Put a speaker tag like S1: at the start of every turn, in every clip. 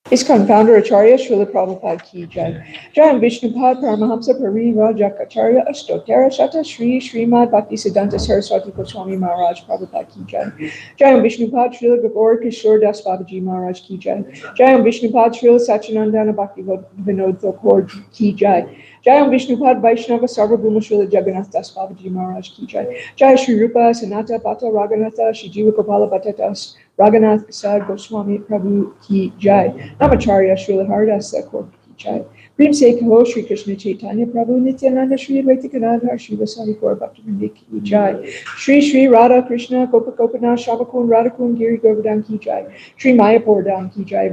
S1: ISKCON founder Acharya Srila Prabhupada Ki Jai. Jayam Vishnupad Paramahamsa Pari Rajakacharya Ashtotara Shata Shri Srimad Bhaktisiddhanta Saraswati Goswami Maharaj Prabhupada Ki Jai. Jayam Vishnupad Srila Gabor Kishore Das Babaji Maharaj Ki Jai. Jayam Vishnupad Srila Sachinandana Bhakti Vinod Thakur Ki Jai. Jayam Vishnupad Vaishnava Sarvabhuma Srila Jagannath Das Babaji Maharaj Ki Jai. Jai Shri Rupa Sanata Bhatta Raghunatha Shri Jiva Gopala Bhattatas Raghunath Sad Goswami Prabhu Ki Jai. Namacharya Srila Haridas Thakur Ki Jai. Prem Se Kaho Shri Krishna Chaitanya Prabhu Nityananda Shri Advaita Gadadhar Shri Vasari Gaur Bhaktivinoda Ki Jai. Shri Shri Radha Krishna Gopa Gopinath Shabakun Radhakun Giri Govardhan Ki Jai. Shri Mayapur Dham Ki Jai.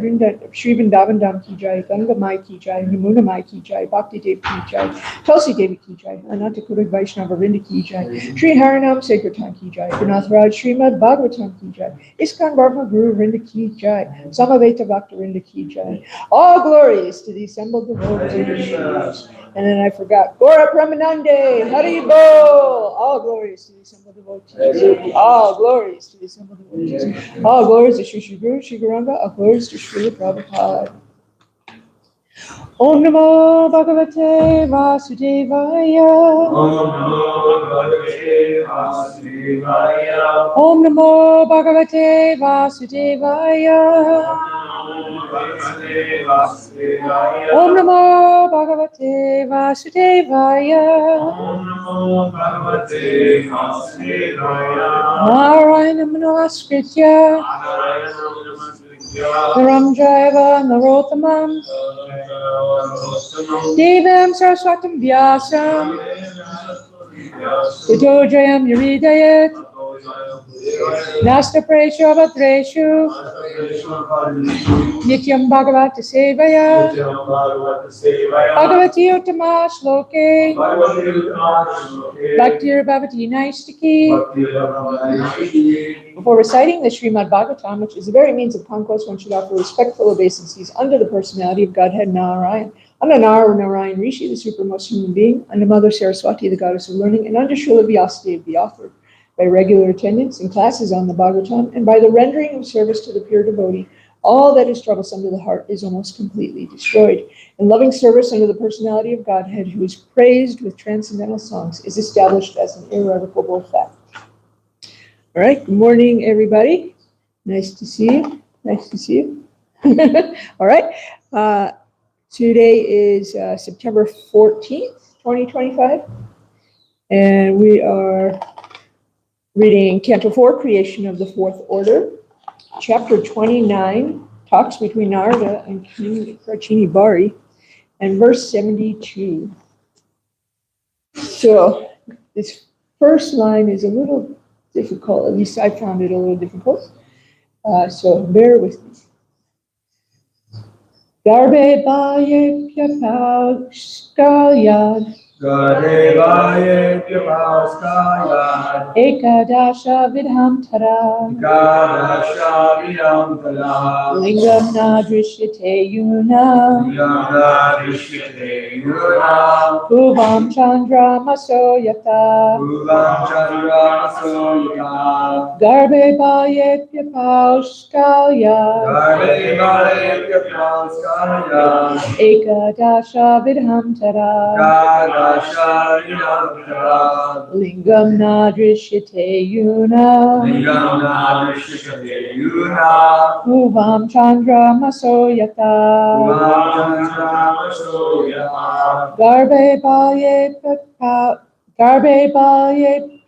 S1: Shri Vrindavan Dham Ki Jai. Ganga Mai Ki Jai. Yamuna Mai Ki Jai. Bhakti Dev Ki Jai. Tulsi Devi Ki Jai. Ananta Kudak Vaishnava Vrinda Ki Jai. Shri Harinam Sankirtan Ki Jai. Gunath Raj Srimad Bhagavatam Ki Jai. ISKCON Dharma Guru Vrinda Ki Jai. Samaveta Bhakta Vrinda Ki Jai. All glories to the assembled devotees. And then I forgot. Gora Pramanande, Haribo. All glories to the assembled devotees. All glories to the assembled devotees. All glories to Shri Shri Guru, Shri Gauranga. All glories to Srila Prabhupada. Om Namo Bhagavate Vasudevaya.
S2: Om Namo Bhagavate Vasudevaya.
S1: Om Namo Bhagavate Vasudevaya. Om Namo Bhagavate Vasudevaya.
S2: Om Namo Bhagavate Vasudevaya.
S1: Narayanam Namaskritya Naram Jaiva Narotamam Devam Saraswatam Vyasam Jayam Yuridayat Nasta Presha Bhatreshu Nityam Bhagavata Sevaya Bhagavati Uttama Shloke Bhaktir Bhavati Naistiki. Before reciting the Srimad Bhagavatam, which is the very means of conquest, one should offer respectful obeisances under the personality of Godhead Narayan, under Narayan Rishi, the supremmost human being, under Mother Saraswati, the goddess of learning, and under Srila Vyasadeva, the author, by regular attendance in classes on the Bhagavatam, and by the rendering of service to the pure devotee. All that is troublesome to the heart is almost completely destroyed. And loving service under the personality of Godhead, who is praised with transcendental songs, is established as an irrevocable fact. All right, good morning, everybody. Nice to see you. Nice to see you. All right, today is September 14th, 2025, and we are reading Canto 4, Creation of the Fourth Order. Chapter 29, Talks between Narada and King Prachini Bari, and verse 72. So this first line is a little difficult, at least I found it a little difficult. So bear with me. Garbe baye pyapau skalyad.
S2: Garbe baye pyapau skalyad.
S1: Ekadasha vidham tara.
S2: Ekadasha vidham tara.
S1: Lingam na drishyate yuna.
S2: Lingam na drishyate yuna.
S1: Bhuvam chandra maso yata.
S2: Bhuvam chandra maso yata.
S1: Garbe baye pyapau skalyad.
S2: Garbe baye pyapau skalyad.
S1: Ekadasha vidham tara.
S2: Ekadasha vidham tara.
S1: Lingam na drishyate yuna.
S2: Lingam na drishyate yuna.
S1: Bhuvam chandra maso yata.
S2: Bhuvam chandra maso yata.
S1: Garbe baye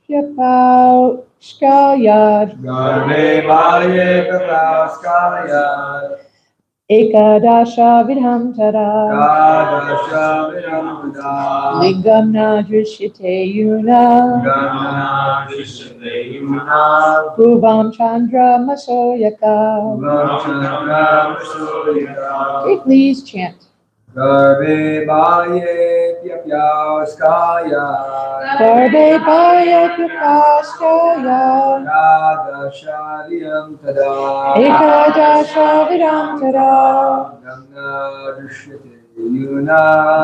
S1: pyapau skalyad.
S2: Garbe baye pyapau skalyad.
S1: Ekadasha vidham tara.
S2: Ekadasha vidham tara.
S1: Lingam na drishyate yuna.
S2: Lingam na drishyate yuna.
S1: Bhuvam chandra maso yata.
S2: Bhuvam chandra maso yata.
S1: Okay, please chant.
S2: Garbe baye pyapau skalyad.
S1: Garbe baye pyapau skalyad.
S2: Ekadasha vidham tara.
S1: Ekadasha vidham tara.
S2: Lingam na drishyate yuna.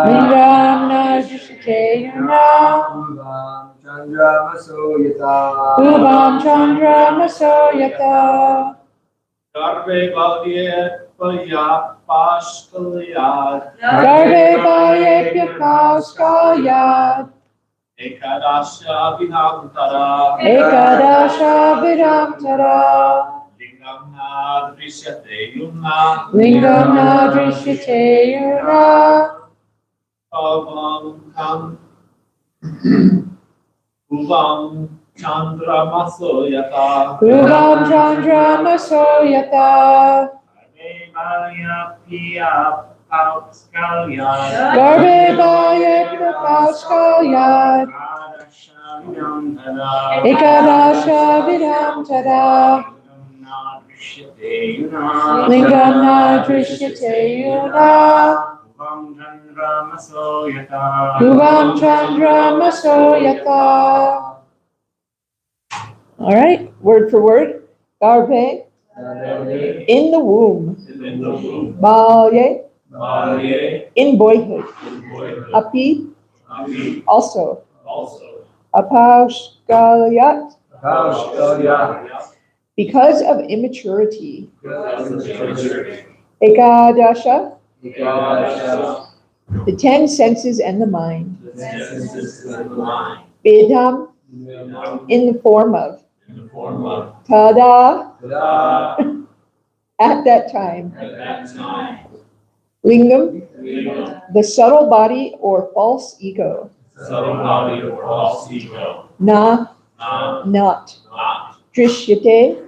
S1: Lingam na drishyate yuna.
S2: Bhuvam chandra maso yata.
S1: Bhuvam chandra maso yata.
S3: Garbe baye pyapau skalyad.
S1: Garbe baye pyapau skalyad.
S3: Ekadasha vidham tara.
S1: Ekadasha vidham tara.
S3: Lingam na drishyate yuna.
S1: Lingam na drishyate yuna.
S3: Bhuvam chandra maso yata.
S1: Bhuvam chandra maso yata.
S3: Garbe baye pyapau skalyad.
S1: Garbe baye pyapau skalyad. Ekadasha vidham tara. Lingam na drishyate yuna. Bhuvam chandra maso yata. All right, word for word. Garbe, in the womb. Balye, in boyhood. Api, also. Apaushkalyat, because of immaturity. Ekadasha, the 10 senses and the mind. Vidham, in the form of. Tada, at that time. Lingam, the subtle body or false ego. Na, not. Drishyate,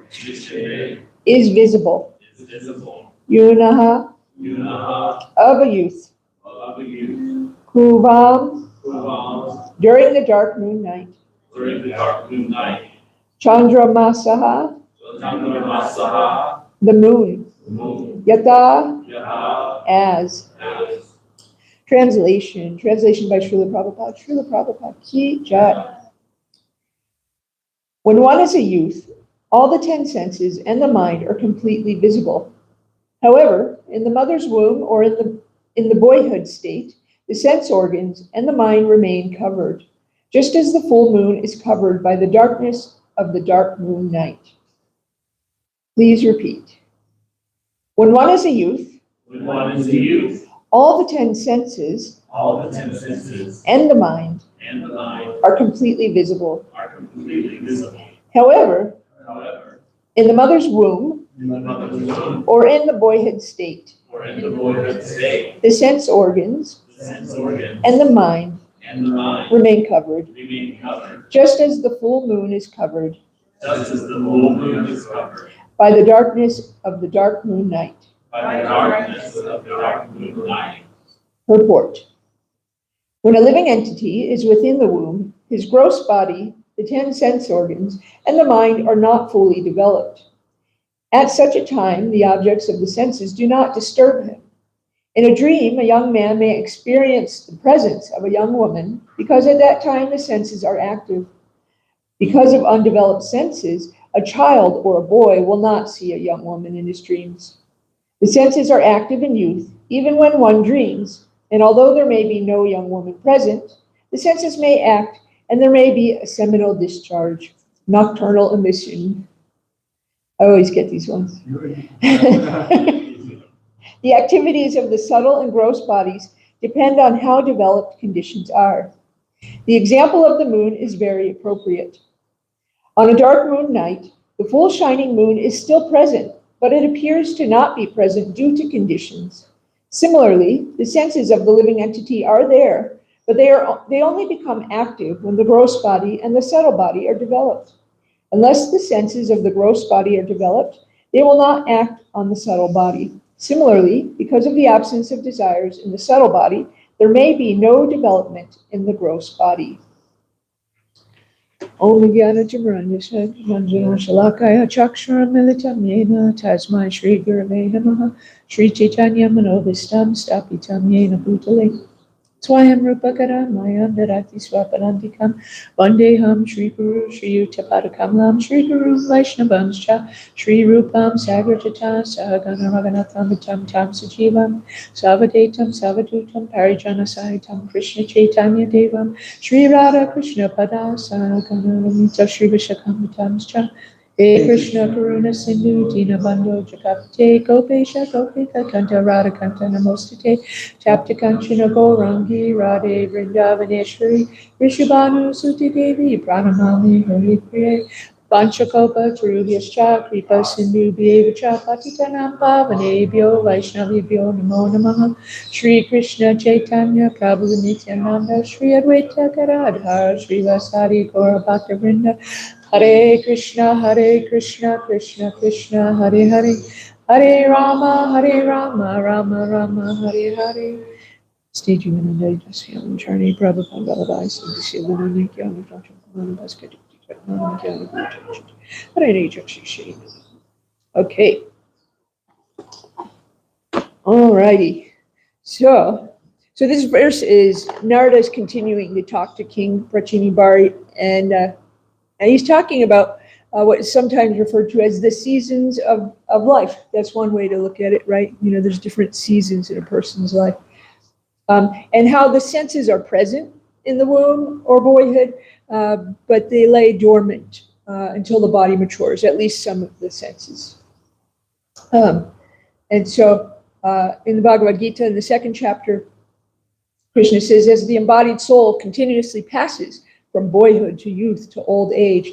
S1: is visible.
S3: is visible.
S1: Yunaha
S3: Yunaha
S1: of a youth.
S3: of a youth.
S1: Kuvam
S3: Kuvam
S1: during the dark moon night.
S3: during the dark moon night.
S1: Chandra Masaha,
S3: Chandramasaha,
S1: the moon.
S3: moon.
S1: Yata
S3: Yaha,
S1: as.
S3: as.
S1: Translation by Srila Prabhupada. Srila Prabhupada ki jai. When one is a youth, all the 10 senses and the mind are completely visible. However, in the mother's womb or in the boyhood state, the sense organs and the mind remain covered, just as the full moon is covered by the darkness of the dark moon night. Please repeat. When one is a youth,
S3: When one is a youth,
S1: all the 10 senses
S3: all the 10 senses
S1: and the mind
S3: and the mind
S1: are completely visible.
S3: are completely visible.
S1: However,
S3: However,
S1: in the mother's womb
S3: in the mother's womb
S1: or in the boyhood state,
S3: or in the boyhood state,
S1: the sense organs
S3: the sense organs
S1: and the mind
S3: and the mind
S1: remain covered,
S3: remain covered,
S1: just as the full moon is covered
S3: just as the full moon is covered
S1: by the darkness of the dark moon night.
S3: by the darkness of the dark moon night.
S1: Purport. When a living entity is within the womb, his gross body, the 10 sense organs, and the mind are not fully developed. At such a time, the objects of the senses do not disturb him. In a dream, a young man may experience the presence of a young woman because at that time the senses are active. Because of undeveloped senses, a child or a boy will not see a young woman in his dreams. The senses are active in youth, even when one dreams, and although there may be no young woman present, the senses may act and there may be a seminal discharge, nocturnal emission. I always get these ones. The activities of the subtle and gross bodies depend on how developed conditions are. The example of the moon is very appropriate. On a dark moon night, the full shining moon is still present, but it appears to not be present due to conditions. Similarly, the senses of the living entity are there, but they only become active when the gross body and the subtle body are developed. Unless the senses of the gross body are developed, they will not act on the subtle body. Similarly, because of the absence of desires in the subtle body, there may be no development in the gross body. Om Jnana Timirandasya Manjana Shalakaya Chakshara Militam Yena Tasmai Shri Gurave Namaha Shri Chaitanya Manobhistam Stapitam Yena Bhutale Swayam Rupakara Mayam Darati Swaparantikam Vandeham Shri Guru Shri Utapadakamalam Shri Guru Vaishnavamscha Shri Rupam Sagratata Sahagana Raghunatham Vitam Tam Sajivam Savadetam Savadutam Parijana Sahitam Krishna Chaitanya Devam Shri Radha Krishna Pada Sahagana Ramita Shri Vishakam Vitamscha He Krishna Karuna Sindhu Dinabandhu Jakapate Gopesha Gopika Kanta Radha Kanta Namostate Tapta Kanchana Gourangi Radhe Vrindavaneshwari Vishubhanu Suti Devi Pranamami Hari Priya Panchakopa Tarubhyascha Kripa Sindhu Bhyevacha Patitanam Pavanebhyo Vaishnavibhyo Namo Namaha Shri Krishna Chaitanya Prabhu Nityananda Shri Advaita Gadadhar Shri Vasari Gaura Bhakta Vrinda Hare Krishna Krishna Krishna Hare Hare Hare Rama Rama Rama Hare Hare. Stage you in a day, just feel and journey, Prabhupada Baladai, so the Shiva Nikyan, Basket, Okay. All righty. So this verse is Narada is continuing to talk to King Prachini Bari, and he's talking about what is sometimes referred to as the seasons of life. That's one way to look at it, right? You know, there's different seasons in a person's life. And how the senses are present in the womb or boyhood, but they lay dormant until the body matures, at least some of the senses. And so in the Bhagavad Gita, in the second chapter, Krishna says, as the embodied soul continuously passes from boyhood to youth to old age,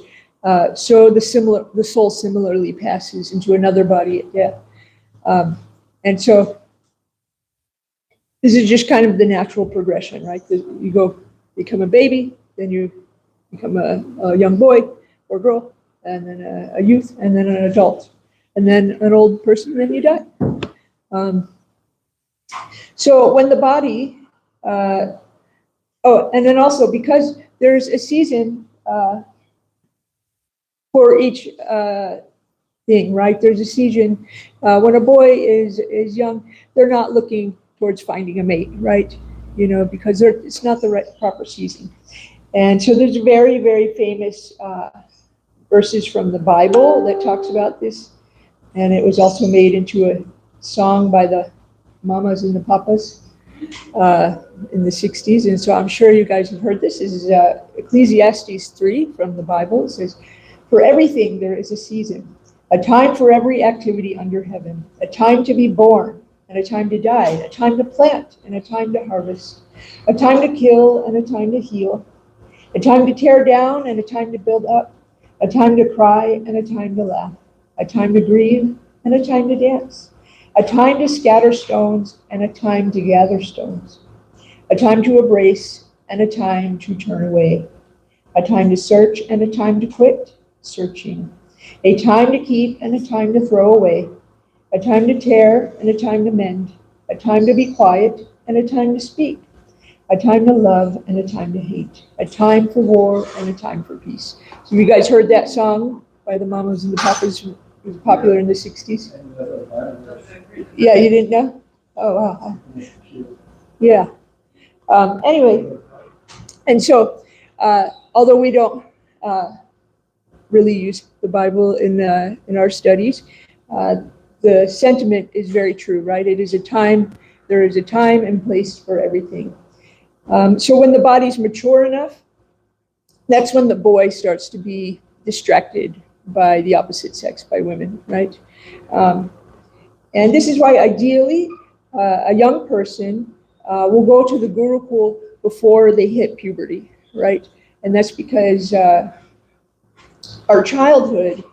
S1: so the soul similarly passes into another body at death. And so this is just kind of the natural progression, right? You go become a baby, then you become a young boy or girl, and then a youth, and then an adult. and then an old person, and then you die. So when the body, and then also because there's a season for each thing, right? There's a season when a boy is young, they're not looking towards finding a mate, right? You know, because it's not the proper season. And so there's very, very famous verses from the Bible that talks about this. And it was also made into a song by the mamas and the papas in the 60s. And so I'm sure you guys have heard this. This is Ecclesiastes 3 from the Bible. It says, "For everything there is a season, a time for every activity under heaven, a time to be born and a time to die, a time to plant and a time to harvest, a time to kill and a time to heal, a time to tear down and a time to build up, a time to cry and a time to laugh, a time to grieve and a time to dance, a time to scatter stones and a time to gather stones, a time to embrace and a time to turn away, a time to search and a time to quit searching, a time to keep and a time to throw away, a time to tear and a time to mend, a time to be quiet and a time to speak, a time to love and a time to hate, a time for war and a time for peace." So you guys heard that song by the Mamas and the Papas? It was popular in the 60s. Yeah, you didn't know? Oh, wow. Yeah. Anyway, and so although we don't really use the Bible in our studies, the sentiment is very true, right? It is a time, there is a time and place for everything. So when the body's mature enough, that's when the boy starts to be distracted by the opposite sex, by women, right? And this is why ideally a young person will go to the Gurukul before they hit puberty, right? And that's because our childhood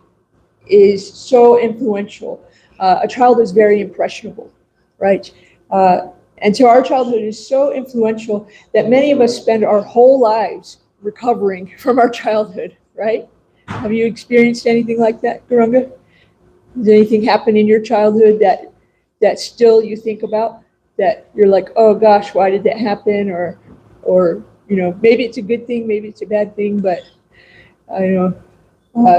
S1: is so influential. A child is very impressionable, right? And so our childhood is so influential that many of us spend our whole lives recovering from our childhood, right? Have you experienced anything like that, Gurunga? Did anything happen in your childhood that still you think about, that you're like, oh gosh, why did that happen? Or you know, maybe it's a good thing, maybe it's a bad thing, but I don't know.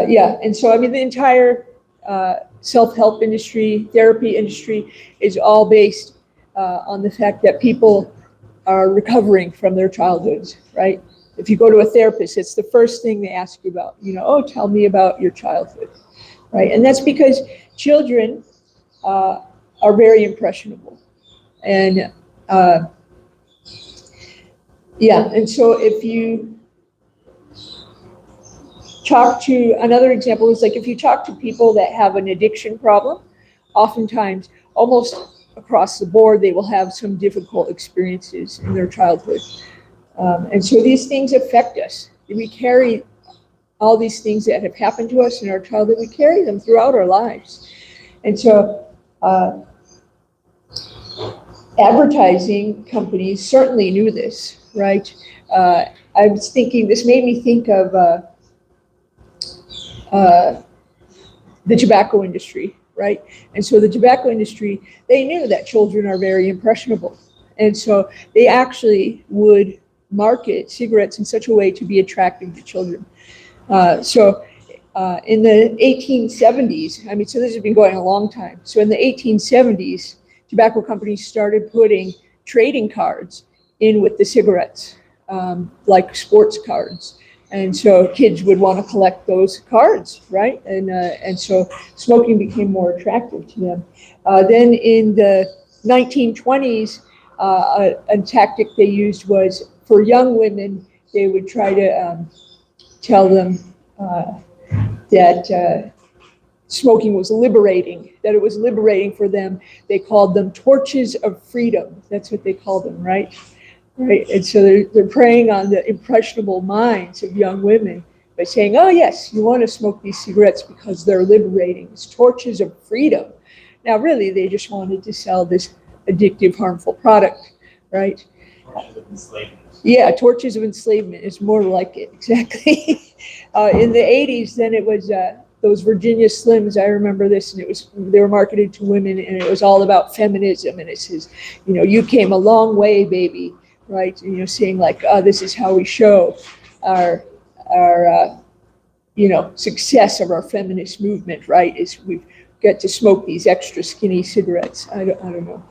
S1: Yeah, and so I mean, the entire self-help industry, therapy industry is all based on the fact that people are recovering from their childhoods, right? If you go to a therapist, it's the first thing they ask you about, you know, oh, tell me about your childhood, right? And that's because children are very impressionable. And yeah, and so if you talk to, another example is like if you talk to people that have an addiction problem, oftentimes, almost across the board, they will have some difficult experiences in their childhood. And so these things affect us. We carry all these things that have happened to us in our childhood, we carry them throughout our lives. And so advertising companies certainly knew this, right? I was thinking, this made me think of the tobacco industry, right? And so the tobacco industry, they knew that children are very impressionable. And so they actually would market cigarettes in such a way to be attractive to children. So in the 1870s, I mean, so this has been going a long time. So in the 1870s, tobacco companies started putting trading cards in with the cigarettes, like sports cards. And so kids would want to collect those cards, right? And so smoking became more attractive to them. Then in the 1920s, a tactic they used was for young women, they would try to tell them that smoking was liberating, that it was liberating for them. They called them torches of freedom. That's what they called them, right? Right. And so they're preying on the impressionable minds of young women by saying, oh yes, you want to smoke these cigarettes because they're liberating. It's torches of freedom. Now really, they just wanted to sell this addictive, harmful product, right?
S3: Torches of enslavement.
S1: Yeah, torches of enslavement is more like it, exactly. In the 80s, then it was those Virginia Slims. I remember this, and they were marketed to women, and it was all about feminism. And it says, you came a long way, baby, right? And, saying like, this is how we show our success of our feminist movement, right? Is we get to smoke these extra skinny cigarettes. I don't know.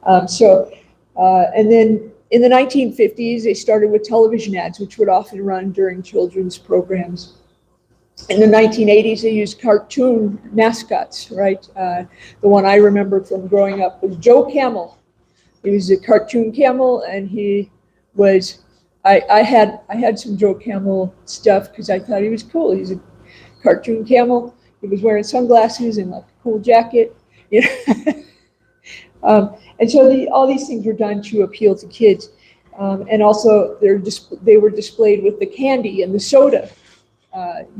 S1: And then in the 1950s, they started with television ads, which would often run during children's programs. In the 1980s, they used cartoon mascots, right? The one I remember from growing up was Joe Camel. He was a cartoon camel, and he was. I had some Joe Camel stuff because I thought he was cool. He's a cartoon camel. He was wearing sunglasses and like a cool jacket. And so all these things were done to appeal to kids, and also they were displayed with the candy and the soda.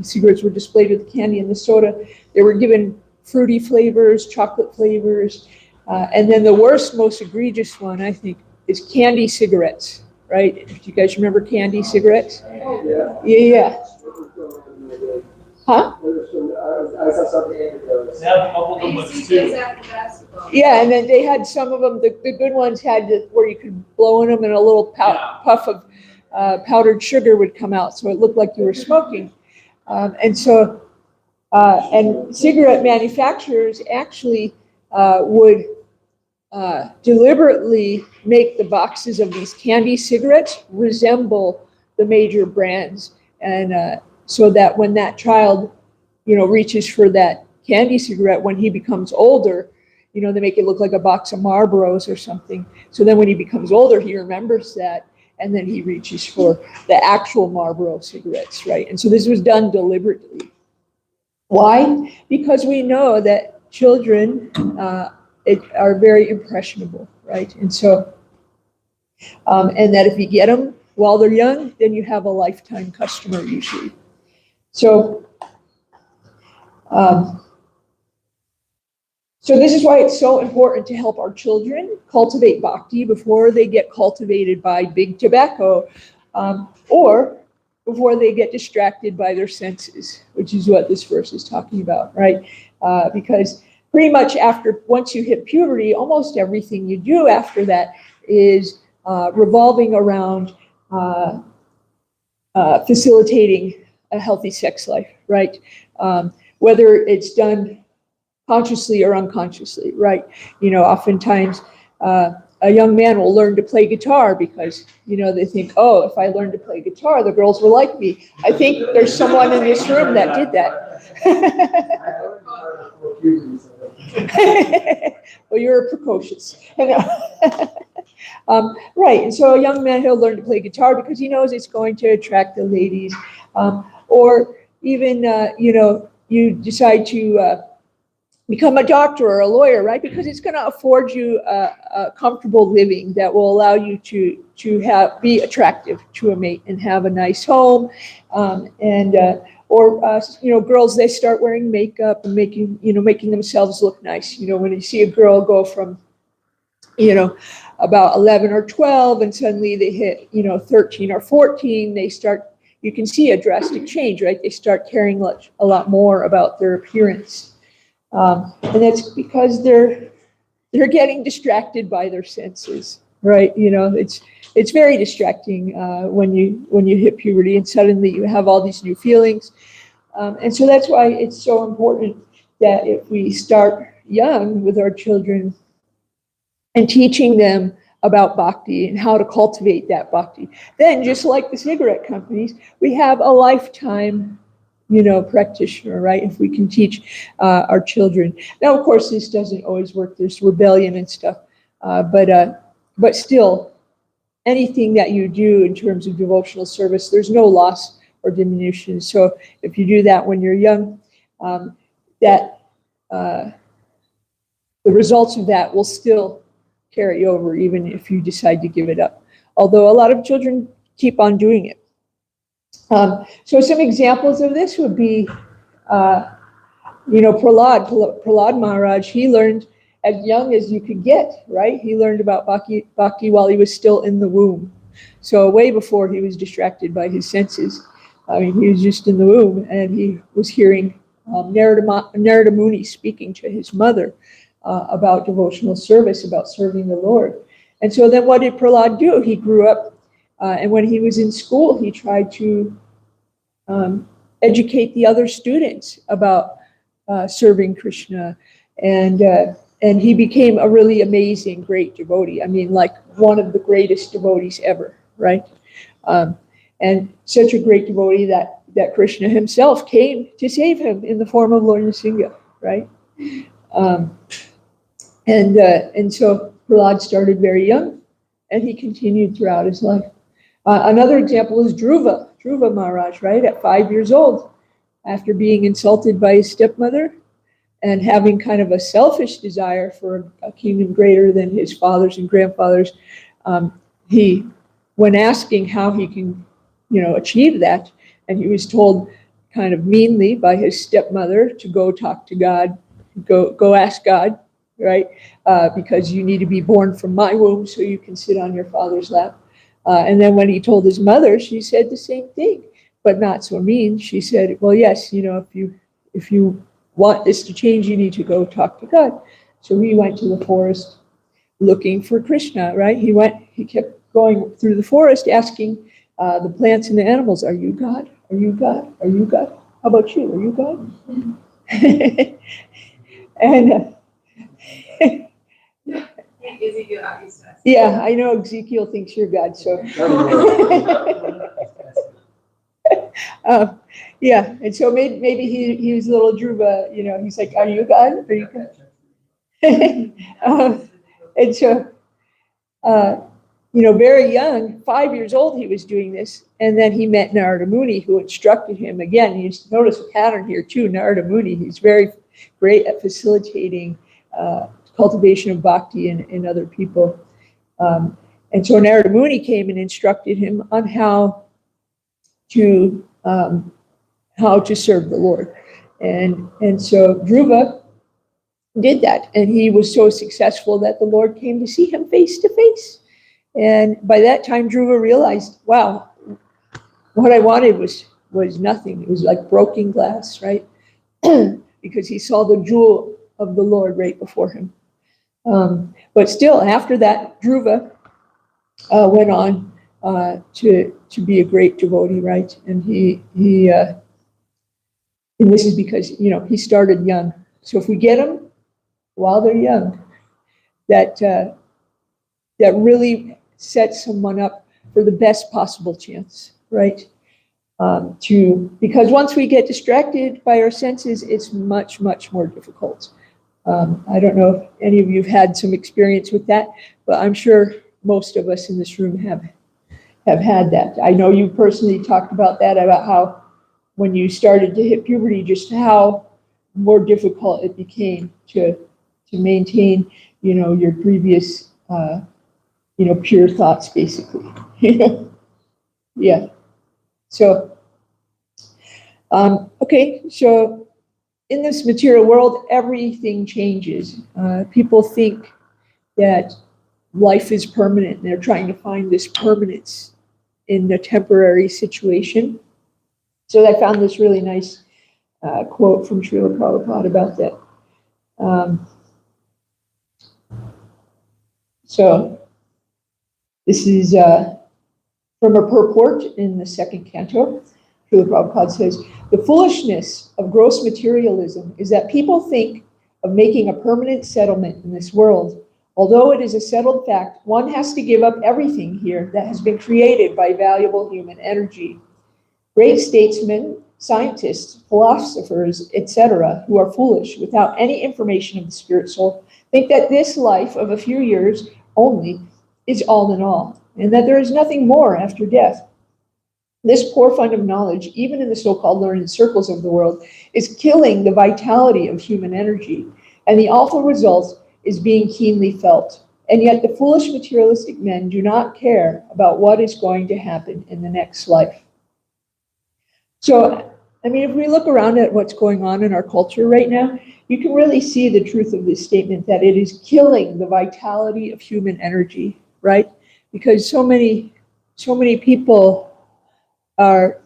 S1: Cigarettes were displayed with the candy and the soda. They were given fruity flavors, chocolate flavors, and then the worst, most egregious one, I think, is candy cigarettes. Right? Do you guys remember candy cigarettes?
S2: Yeah.
S1: Yeah. Huh?
S2: I saw something in those.
S3: They have a couple of them with two.
S1: Yeah, and then they had some of them, the good ones had where you could blow in them and a little puff of powdered sugar would come out, so it looked like you were smoking. And cigarette manufacturers actually would deliberately make the boxes of these candy cigarettes resemble the major brands, and so that when that child, reaches for that candy cigarette, when he becomes older, they make it look like a box of Marlboros or something. So then when he becomes older, he remembers that, and then he reaches for the actual Marlboro cigarettes, right? And so this was done deliberately. Why? Because we know that children are very impressionable, right? And so, and that if you get them while they're young, then you have a lifetime customer usually. So, so this is why it's so important to help our children cultivate bhakti before they get cultivated by big tobacco, or before they get distracted by their senses, which is what this verse is talking about, right? Because pretty much once you hit puberty, almost everything you do after that is revolving around facilitating a healthy sex life, right? Whether it's done consciously or unconsciously, right? Oftentimes a young man will learn to play guitar because, they think, oh, if I learn to play guitar, the girls will like me. I think there's someone in this room that did that. Well, you're precocious. Right, and so a young man, he'll learn to play guitar because he knows it's going to attract the ladies. Or even, you decide to become a doctor or a lawyer, right? Because it's going to afford you a comfortable living that will allow you to be attractive to a mate and have a nice home. Girls, they start wearing makeup and making themselves look nice. When you see a girl go from, about 11 or 12 and suddenly they hit, 13 or 14, you can see a drastic change, right? They start caring a lot more about their appearance. And that's because they're getting distracted by their senses, right? It's very distracting when you hit puberty and suddenly you have all these new feelings. And so that's why it's so important that if we start young with our children and teaching them about bhakti and how to cultivate that bhakti, then just like the cigarette companies, we have a lifetime practitioner, right? If we can teach our children. Now, of course, this doesn't always work. There's rebellion and stuff, but still, anything that you do in terms of devotional service, there's no loss or diminution. So if you do that when you're young, the results of that will still carry over, even if you decide to give it up. Although a lot of children keep on doing it. So some examples of this would be, Prahlad Maharaj, he learned as young as you could get, right? He learned about bhakti while he was still in the womb. So way before he was distracted by his senses. He was just in the womb and he was hearing Narada Muni speaking to his mother about devotional service, about serving the Lord. And so then what did Prahlad do? He grew up, and when he was in school, he tried to educate the other students about serving Krishna, and he became a really amazing, great devotee. I mean, like one of the greatest devotees ever, right? And such a great devotee that Krishna himself came to save him in the form of Lord Nrsimha, right? And so Prahlad started very young, and he continued throughout his life. Another example is Dhruva Maharaj, right? At 5 years old, after being insulted by his stepmother and having kind of a selfish desire for a kingdom greater than his fathers and grandfathers, he, when asking how he can, achieve that, and he was told kind of meanly by his stepmother to go talk to God, go ask God, right? Because you need to be born from my womb so you can sit on your father's lap. And then when he told his mother, she said the same thing, but not so mean. She said, well, yes, if you want this to change, you need to go talk to God. So he went to the forest looking for Krishna, right? He kept going through the forest asking the plants and the animals, are you God? Are you God? Are you God? How about you? Are you God? And yeah, I know Ezekiel thinks you're God, so. Yeah, and so maybe he was a little Dhruva, he's like, are you God? Are you God? And so, very young, 5 years old, he was doing this. And then he met Narada Muni, who instructed him. Again, you notice a pattern here too. Narada Muni, he's very great at facilitating cultivation of bhakti in other people. And so Narada Muni came and instructed him on how to serve the Lord. And so Dhruva did that, and he was so successful that the Lord came to see him face to face. And by that time, Dhruva realized, wow, what I wanted was nothing. It was like broken glass, right? Because he saw the jewel of the Lord right before him. But still, after that, Dhruva went on to be a great devotee, right? And and this is because he started young. So if we get them while they're young, that really sets someone up for the best possible chance, right? Because once we get distracted by our senses, it's much, much more difficult. I don't know if any of you have had some experience with that, but I'm sure most of us in this room have had that. I know you personally talked about that, about how when you started to hit puberty, just how more difficult it became to maintain, your previous, pure thoughts, basically. Yeah. So, okay, so in this material world, everything changes. People think that life is permanent, and they're trying to find this permanence in a temporary situation. So I found this really nice quote from Srila Prabhupada about that. So this is from a purport in the second canto. Srila Prabhupada says, the foolishness of gross materialism is that people think of making a permanent settlement in this world. Although it is a settled fact, one has to give up everything here that has been created by valuable human energy. Great statesmen, scientists, philosophers, etc., who are foolish without any information of the spirit soul, think that this life of a few years only is all in all, and that there is nothing more after death. This poor fund of knowledge, even in the so-called learned circles of the world, is killing the vitality of human energy, and the awful result is being keenly felt. And yet the foolish materialistic men do not care about what is going to happen in the next life. So, I mean, if we look around at what's going on in our culture right now, you can really see the truth of this statement, that it is killing the vitality of human energy, right? Because so many people are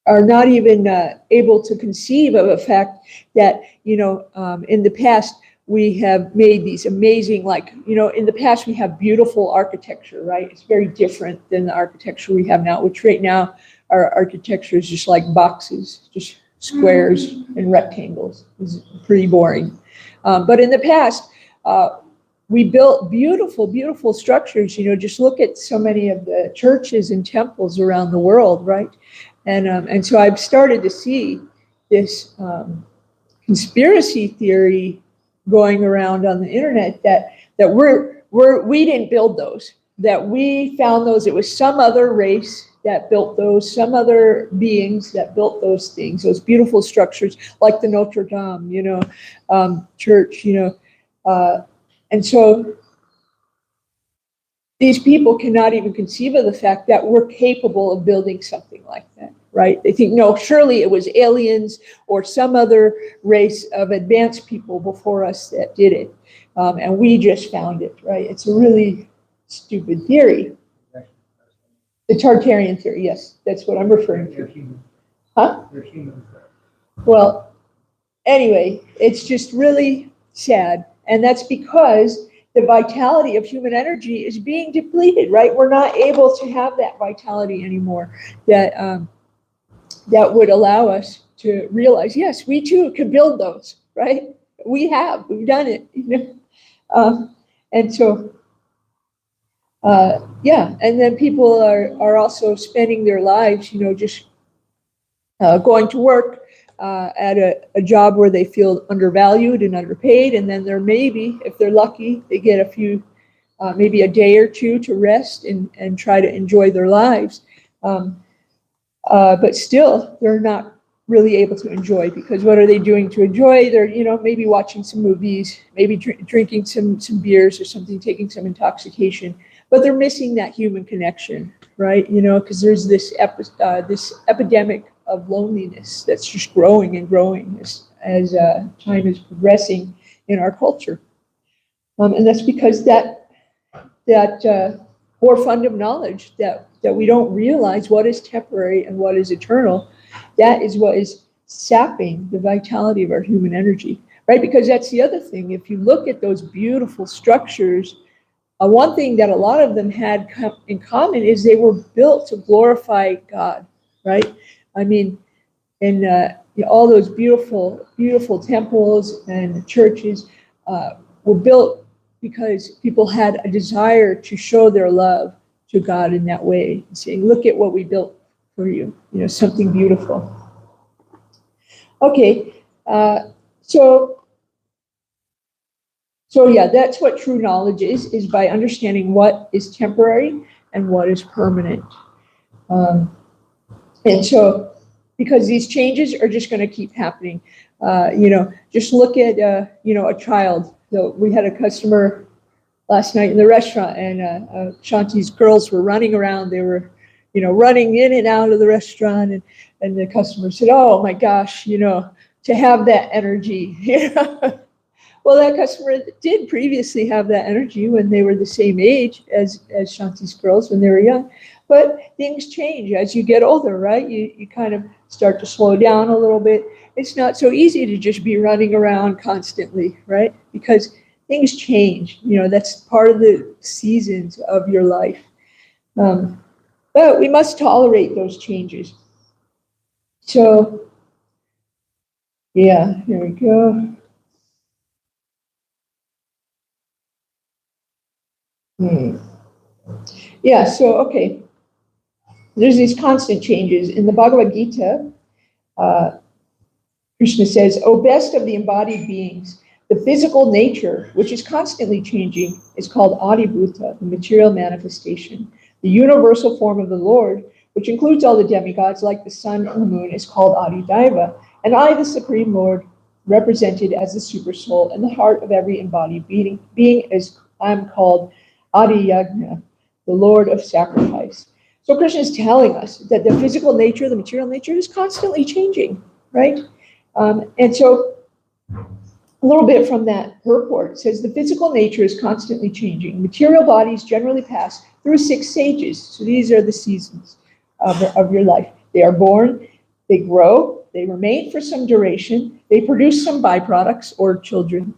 S1: are not even able to conceive of a fact that, in the past, we have made these amazing, in the past we have beautiful architecture, right? It's very different than the architecture we have now, which right now our architecture is just like boxes, just squares and rectangles. It's pretty boring. But in the past, we built beautiful, beautiful structures. Just look at so many of the churches and temples around the world, right? And so I've started to see this conspiracy theory going around on the internet that we didn't build those, that we found those. It was some other race that built those, some other beings that built those things, those beautiful structures like the Notre Dame, church, and so these people cannot even conceive of the fact that we're capable of building something like that, right? They think, no, surely it was aliens or some other race of advanced people before us that did it. And we just found it, right? It's a really stupid theory. The Tartarian theory, yes, that's what I'm referring to. Huh?
S2: They're humans.
S1: Well, anyway, it's just really sad. And that's because the vitality of human energy is being depleted, right? We're not able to have that vitality anymore that would allow us to realize, yes, we too can build those, right? We've done it, and so, and then people are also spending their lives, just going to work at a job where they feel undervalued and underpaid, and then maybe, if they're lucky, they get a few, maybe a day or two to rest and try to enjoy their lives. But still, they're not really able to enjoy, because what are they doing to enjoy? They're, maybe watching some movies, maybe drinking some beers or something, taking some intoxication, but they're missing that human connection, right? Because there's this epidemic of loneliness that's just growing and growing as time is progressing in our culture. And that's because that core fund of knowledge that we don't realize what is temporary and what is eternal, that is what is sapping the vitality of our human energy, right? Because that's the other thing. If you look at those beautiful structures, one thing that a lot of them had in common is they were built to glorify God, right? I mean, in all those beautiful, beautiful temples and churches were built because people had a desire to show their love to God in that way, saying, look at what we built for you, something beautiful. Okay, so yeah, that's what true knowledge is by understanding what is temporary and what is permanent. And so, because these changes are just going to keep happening, just look at, a child. So we had a customer last night in the restaurant, and Shanti's girls were running around. They were, running in and out of the restaurant, and the customer said, "Oh my gosh, to have that energy." Well, that customer did previously have that energy when they were the same age as Shanti's girls when they were young. But things change as you get older, right? You kind of start to slow down a little bit. It's not so easy to just be running around constantly, right? Because things change. That's part of the seasons of your life. But we must tolerate those changes. So, yeah, here we go. Yeah, so, okay. There's these constant changes. In the Bhagavad Gita, Krishna says, "O best of the embodied beings, the physical nature, which is constantly changing, is called Adibhuta, the material manifestation. The universal form of the Lord, which includes all the demigods like the sun and the moon, is called Adidaiva. And I, the Supreme Lord, represented as the super soul and the heart of every embodied being is I'm called Adiyagna, the Lord of sacrifice." So Krishna is telling us that the physical nature, the material nature, is constantly changing, right? And so a little bit from that purport, it says the physical nature is constantly changing. Material bodies generally pass through 6 stages. So these are the seasons of your life. They are born, they grow, they remain for some duration, they produce some byproducts or children,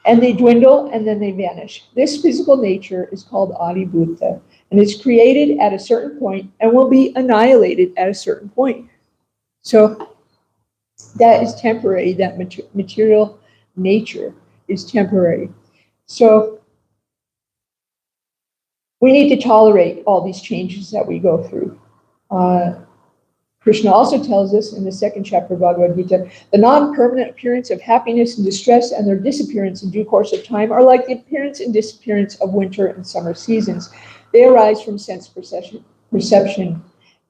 S1: and they dwindle and then they vanish. This physical nature is called adibhuta, and it's created at a certain point and will be annihilated at a certain point. So that is temporary, that material nature is temporary. So we need to tolerate all these changes that we go through. Krishna also tells us in the second chapter of Bhagavad Gita, the non-permanent appearance of happiness and distress and their disappearance in due course of time are like the appearance and disappearance of winter and summer seasons. They arise from sense perception,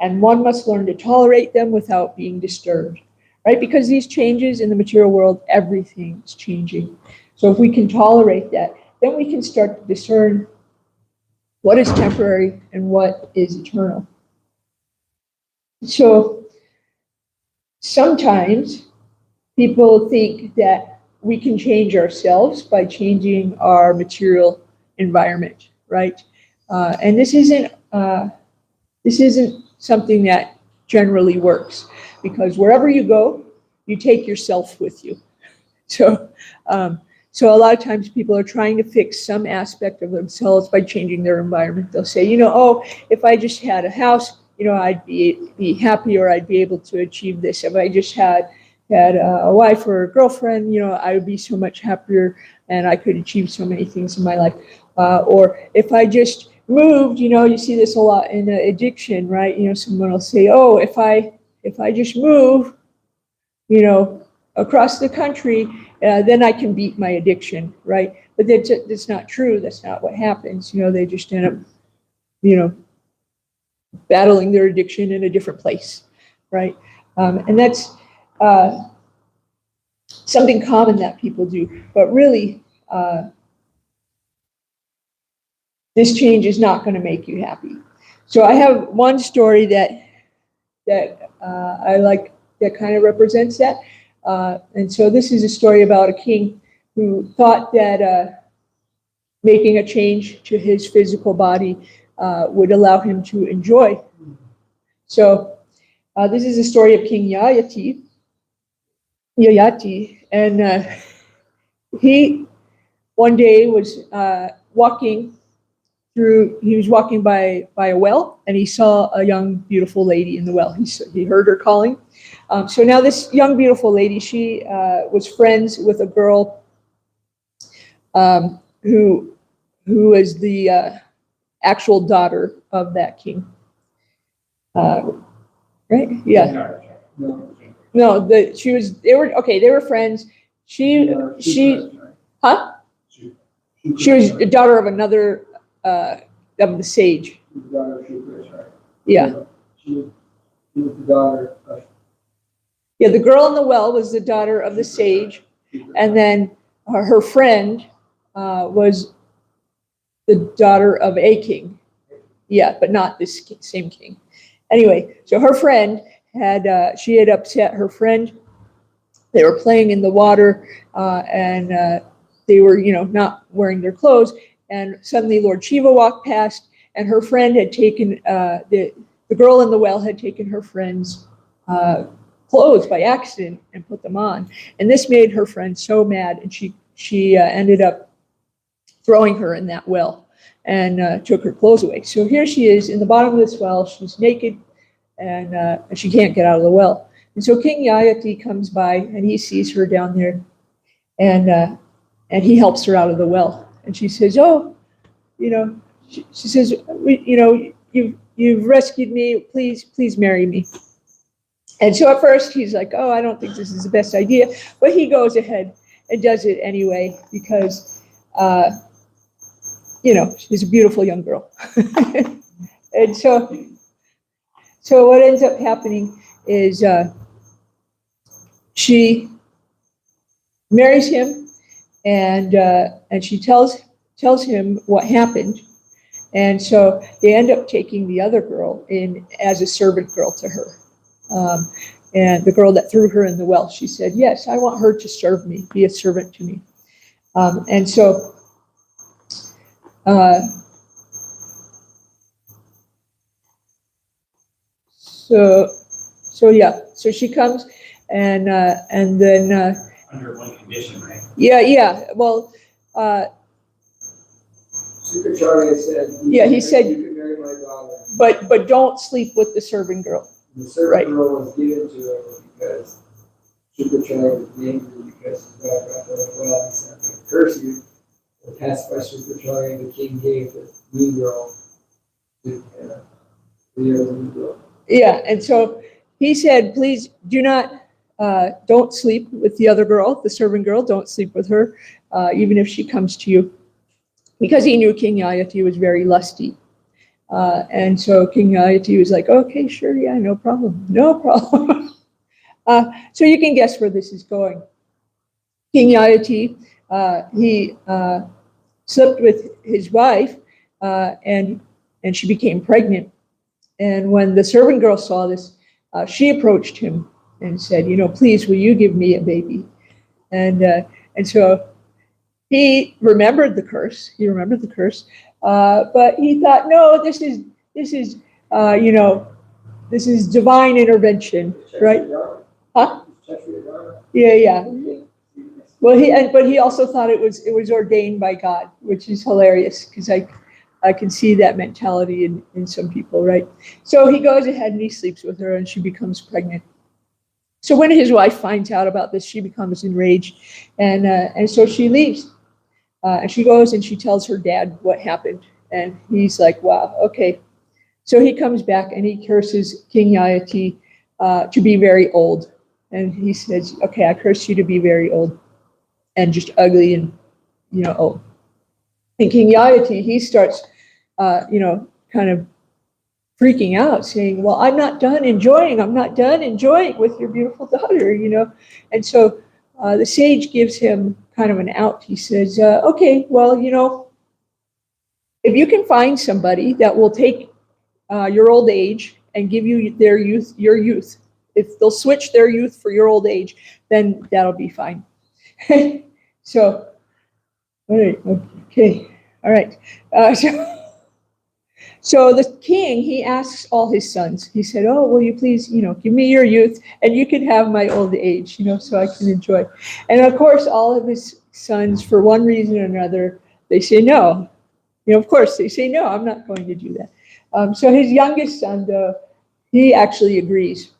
S1: and one must learn to tolerate them without being disturbed, right? Because these changes in the material world, everything is changing. So if we can tolerate that, then we can start to discern what is temporary and what is eternal. So sometimes people think that we can change ourselves by changing our material environment, right? And this isn't something that generally works, because wherever you go, you take yourself with you. So a lot of times people are trying to fix some aspect of themselves by changing their environment. They'll say, oh, if I just had a house, I'd be happy, or I'd be able to achieve this. If I just had a wife or a girlfriend, I would be so much happier and I could achieve so many things in my life. Or if I just moved, you see this a lot in addiction, right? Someone will say, oh, if I just move, across the country, then I can beat my addiction, right? But that's not true. That's not what happens. They just end up, battling their addiction in a different place, right? And that's something common that people do. But really, this change is not going to make you happy. So I have one story that I like that kind of represents that. And so this is a story about a king who thought that making a change to his physical body would allow him to enjoy. So this is a story of King Yayati, and he one day was walking by a well, and he saw a young, beautiful lady in the well. He heard her calling. So now this young, beautiful lady, she was friends with a girl who was the actual daughter of that king. Right? Yeah. No, they were friends. She huh? She was the daughter of another of the sage. Yeah.
S2: She was the daughter of.
S1: Yeah, the girl in the well was the daughter of the sage, and then her friend was the daughter of a king. Yeah, but not this same king. Anyway, so her friend had upset her friend. They were playing in the water, and they were, not wearing their clothes. And suddenly Lord Shiva walked past, and her friend had taken, the girl in the well had taken her friend's clothes by accident and put them on. And this made her friend so mad, and she ended up throwing her in that well and took her clothes away. So here she is in the bottom of this well. She's naked, and she can't get out of the well. And so King Yayati comes by, and he sees her down there, and he helps her out of the well. And she says, "Oh, she says, you've rescued me. Please marry me." And so at first he's like, "Oh, I don't think this is the best idea," but he goes ahead and does it anyway because, she's a beautiful young girl. And so what ends up happening is she marries him, and she tells him what happened, and so they end up taking the other girl in as a servant girl to her. And the girl that threw her in the well, she said, "Yes, I want her to serve me, be a servant to me." And so So yeah, so she comes, and then
S3: Under one condition, right?
S1: yeah. Well,
S2: Secretary said.
S1: Yeah, he said-
S2: You can marry my daughter.
S1: but don't sleep with the servant girl.
S2: The servant
S1: Right.
S2: girl was given to her because Secretary was angry because his daughter got very well. He said, "I curse you." The pacify Secretary, and the king gave the mean girl to the other mean girl.
S1: Yeah, and so he said, please do not, don't sleep with the other girl, the servant girl. Don't sleep with her, even if she comes to you, because he knew King Yayati was very lusty. And so King Yayati was like, okay, sure, yeah, no problem, no problem. So you can guess where this is going. King Yayati, he slept with his wife, and she became pregnant. And when the servant girl saw this, she approached him and said, please, will you give me a baby? And so he remembered the curse. But he thought, no, this is this is divine intervention, right? Huh? Yeah. Well, but he also thought it was ordained by God, which is hilarious, because I can see that mentality in some people, right? So he goes ahead and he sleeps with her, and she becomes pregnant. So when his wife finds out about this, she becomes enraged, and so she leaves. And she goes and she tells her dad what happened, and he's like, wow, okay. So he comes back and he curses King Yayati to be very old. And he says, okay, I curse you to be very old and just ugly and, old. And King Yayati, he starts, kind of freaking out, saying, well, I'm not done enjoying with your beautiful daughter, And so the sage gives him kind of an out. He says, okay, well, if you can find somebody that will take your old age and give you your youth, if they'll switch their youth for your old age, then that'll be fine. So, all right, okay, all right. So the king, he asks all his sons, he said, oh, will you please, give me your youth, and you can have my old age, so I can enjoy. And of course, all of his sons, for one reason or another, they say no. Of course, they say, no, I'm not going to do that. So his youngest son, though, he actually agrees.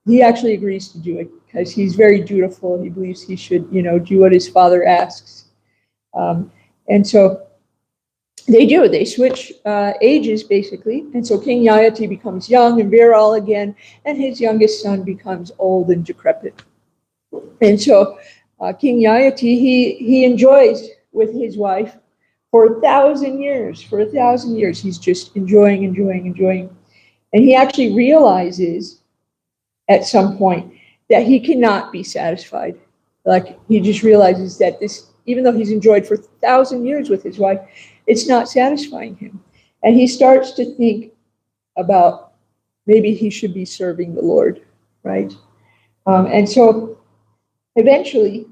S1: He actually agrees to do it because he's very dutiful. He believes he should, do what his father asks. And so they do. They switch ages, basically. And so King Yayati becomes young and virile again, and his youngest son becomes old and decrepit. And so King Yayati, he enjoys with his wife for 1,000 years. For 1,000 years, he's just enjoying. And he actually realizes at some point that he cannot be satisfied. Like, he just realizes that this, even though he's enjoyed for 1,000 years with his wife, it's not satisfying him. And he starts to think about maybe he should be serving the Lord, right? And so eventually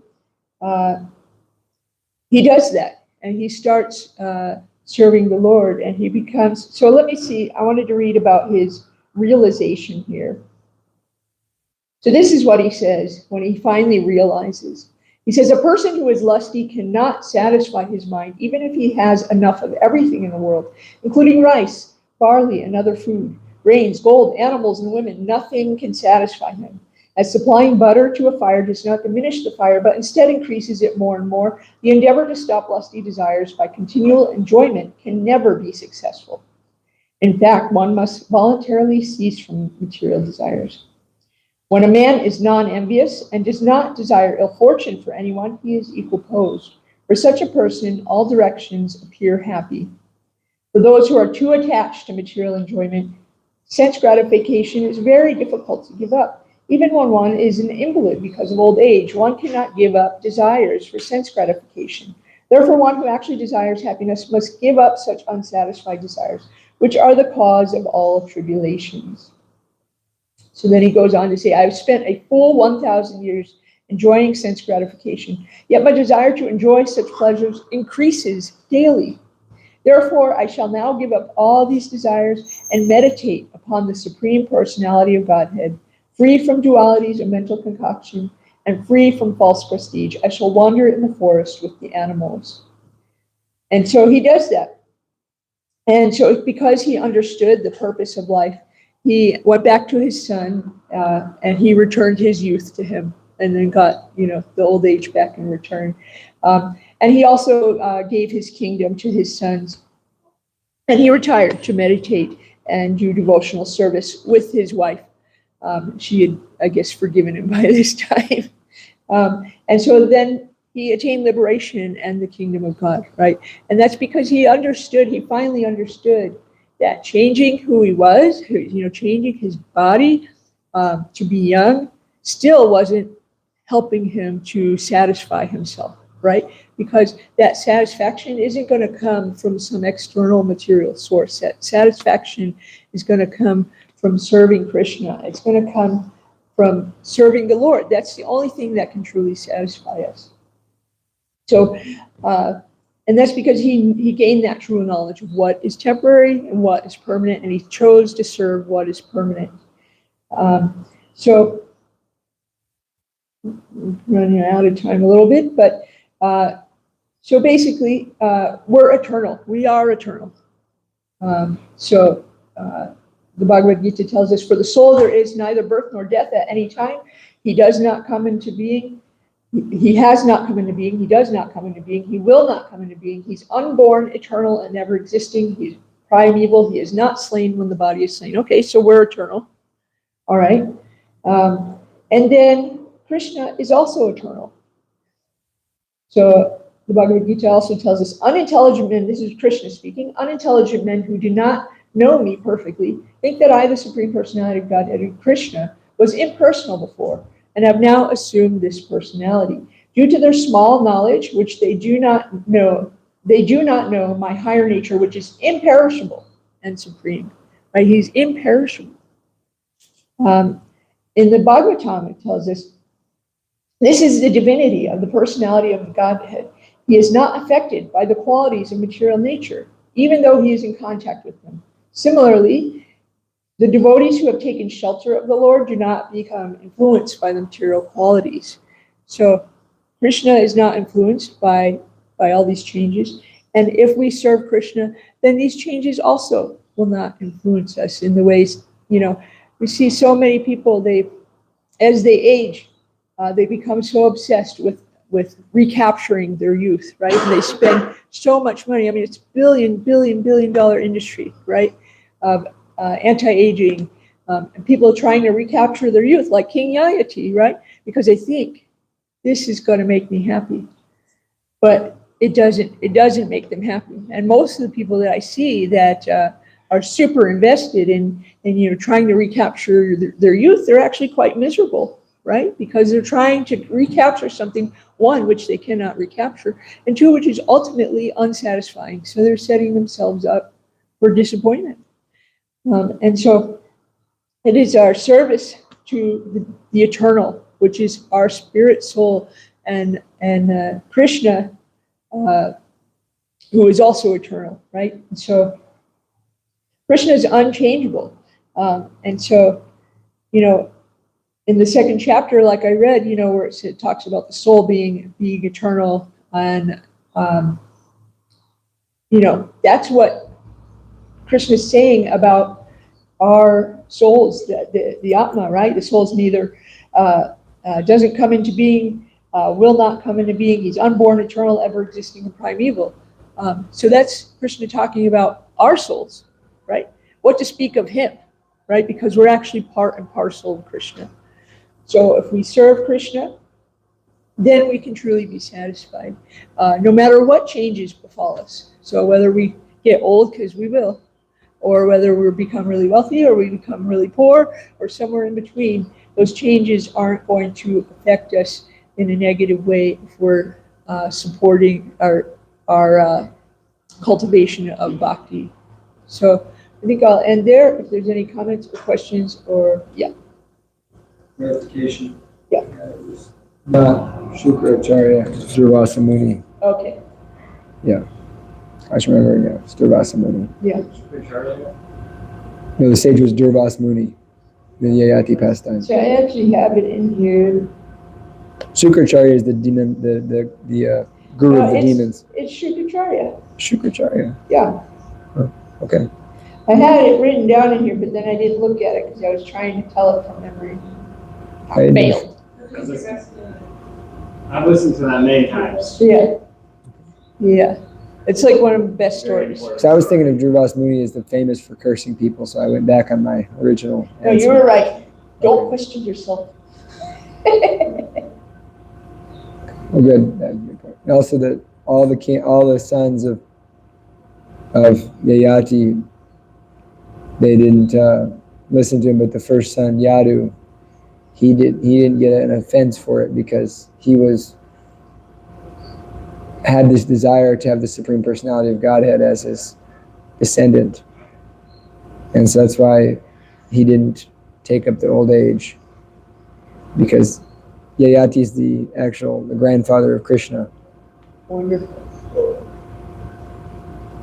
S1: he does that, and he starts serving the Lord, and he becomes, so let me see, I wanted to read about his realization here. So this is what he says when he finally realizes. He says, a person who is lusty cannot satisfy his mind, even if he has enough of everything in the world, including rice, barley, and other food, grains, gold, animals, and women. Nothing can satisfy him. As supplying butter to a fire does not diminish the fire, but instead increases it more and more, the endeavor to stop lusty desires by continual enjoyment can never be successful. In fact, one must voluntarily cease from material desires. When a man is non-envious and does not desire ill fortune for anyone, he is equiposed. For such a person, all directions appear happy. For those who are too attached to material enjoyment, sense gratification is very difficult to give up. Even when one is an invalid because of old age, one cannot give up desires for sense gratification. Therefore, one who actually desires happiness must give up such unsatisfied desires, which are the cause of all tribulations. So then he goes on to say, I've spent a full 1,000 years enjoying sense gratification, yet my desire to enjoy such pleasures increases daily. Therefore, I shall now give up all these desires and meditate upon the Supreme Personality of Godhead, free from dualities and mental concoction, and free from false prestige. I shall wander in the forest with the animals. And so he does that. And so because he understood the purpose of life, he went back to his son, and he returned his youth to him, and then got, the old age back in return. And he also gave his kingdom to his sons. And he retired to meditate and do devotional service with his wife. She had, I guess, forgiven him by this time. And so then he attained liberation and the kingdom of God, right? And that's because he finally understood that changing who he was, changing his body to be young, still wasn't helping him to satisfy himself, right? Because that satisfaction isn't going to come from some external material source. That satisfaction is going to come from serving Krishna. It's going to come from serving the Lord. That's the only thing that can truly satisfy us. So, and that's because he gained that true knowledge of what is temporary and what is permanent, and he chose to serve what is permanent. So, running out of time a little bit, but so basically, we're eternal. We are eternal. The Bhagavad Gita tells us, for the soul there is neither birth nor death at any time. He does not come into being. He has not come into being. He does not come into being. He will not come into being. He's unborn, eternal, and never existing. He's primeval. He is not slain when the body is slain. Okay, so we're eternal. All right. And then Krishna is also eternal. So the Bhagavad Gita also tells us, unintelligent men, this is Krishna speaking, unintelligent men who do not know me perfectly think that I, the Supreme Personality of Godhead, Krishna, was impersonal before and have now assumed this personality. Due to their small knowledge, which they do not know my higher nature, which is imperishable and supreme. Right? He's imperishable. In the Bhagavatam, it tells us, this is the divinity of the personality of the Godhead. He is not affected by the qualities of material nature, even though he is in contact with them. Similarly, the devotees who have taken shelter of the Lord do not become influenced by the material qualities. So Krishna is not influenced by all these changes. And if we serve Krishna, then these changes also will not influence us in the ways, we see so many people, as they age, they become so obsessed with recapturing their youth, right? And they spend so much money. I mean, it's billion dollar industry, right? Of anti-aging. And people are trying to recapture their youth, like King Yayati, right? Because they think this is going to make me happy. But it doesn't make them happy. And most of the people that I see that are super invested in trying to recapture their youth, they're actually quite miserable, right? Because they're trying to recapture something, one, which they cannot recapture, and two, which is ultimately unsatisfying. So they're setting themselves up for disappointment. And so it is our service to the eternal, which is our spirit soul, and Krishna, who is also eternal, right? And so Krishna is unchangeable. And so, in the second chapter, like I read, where it talks about the soul being eternal, and that's what Krishna is saying about our souls, the Atma, right? The soul's neither doesn't come into being, will not come into being. He's unborn, eternal, ever existing, and primeval. So that's Krishna talking about our souls, right? What to speak of him, right? Because we're actually part and parcel of Krishna. So if we serve Krishna, then we can truly be satisfied, no matter what changes befall us. So whether we get old, because we will, or whether we become really wealthy or we become really poor or somewhere in between, those changes aren't going to affect us in a negative way if we're supporting our cultivation of bhakti. So I think I'll end there. If there's any comments or questions, or
S2: Clarification.
S1: Yeah.
S2: It was not Shukracharya, Durvasa Muni.
S1: Okay.
S2: Yeah. I just remember, it's Durvasa Muni.
S1: Yeah.
S2: No, the sage was Durvasa Muni. the Yayati pastime.
S1: So I actually have it in here.
S2: Shukracharya is the demon, the guru
S1: No,
S2: of the demons.
S1: It's Shukracharya.
S2: Shukracharya.
S1: Yeah.
S2: Oh, okay.
S1: I had it written down in here, but then I didn't look at it because I was trying to tell it from memory. I failed.
S3: I've listened to that many times.
S1: Yeah. Yeah. It's like one of the best stories.
S2: So I was thinking of Durvas Muni as the famous for cursing people, so I went back on my original
S1: No,
S2: answer.
S1: you were right. Don't question yourself.
S2: Oh, good. That's a good point. And also that all the sons of Yayati, they didn't listen to him, but the first son, Yadu, he didn't get an offense for it because he had this desire to have the Supreme Personality of Godhead as his descendant. And so that's why he didn't take up the old age, because Yayati is the grandfather of Krishna.
S1: Wonderful.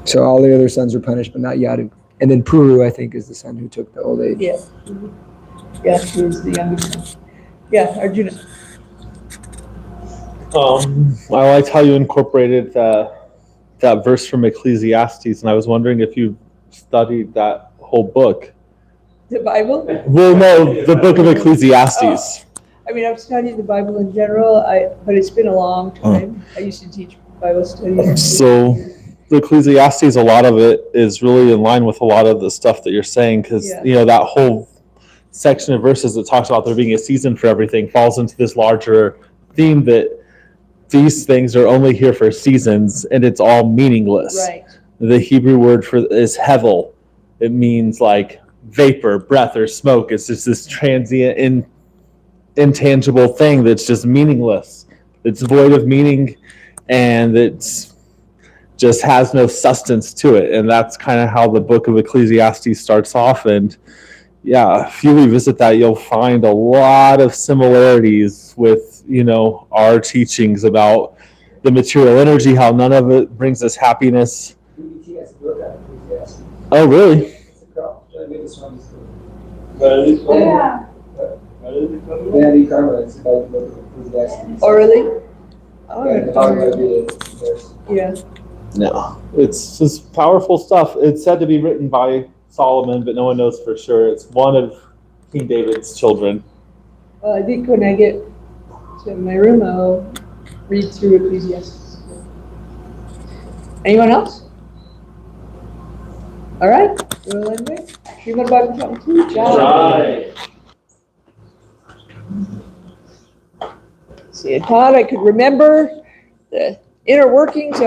S2: So all the other sons were punished, but not Yadu. And then Puru, I think, is the son who took the old age.
S1: Yeah. Yeah, he was the youngest one. Yeah, Arjuna.
S4: I liked how you incorporated that verse from Ecclesiastes, and I was wondering if you studied that whole book.
S1: The Bible?
S4: Well, no, the book of Ecclesiastes.
S1: Oh. I mean, I've studied the Bible in general, but it's been a long time. I used to teach Bible studies.
S4: So the Ecclesiastes, a lot of it is really in line with a lot of the stuff that you're saying, because that whole section of verses that talks about there being a season for everything falls into this larger theme that these things are only here for seasons and it's all meaningless.
S1: Right.
S4: The Hebrew word is hevel. It means like vapor, breath, or smoke. It's just this transient, intangible thing that's just meaningless. It's void of meaning, and it's just has no substance to it. And that's kind of how the book of Ecclesiastes starts off. And yeah, if you revisit that, you'll find a lot of similarities with, our teachings about the material energy, how none of it brings us happiness. Oh, really?
S1: Oh, really? Yeah.
S4: No, it's just powerful stuff. It's said to be written by Solomon, but no one knows for sure. It's one of King David's children.
S1: Well, I think when I get to my room, I'll read through Ecclesiastes. Anyone else? All right. We'll end there. Srimad Bhagavatam 2, Jai. See, I thought I could remember the inner workings of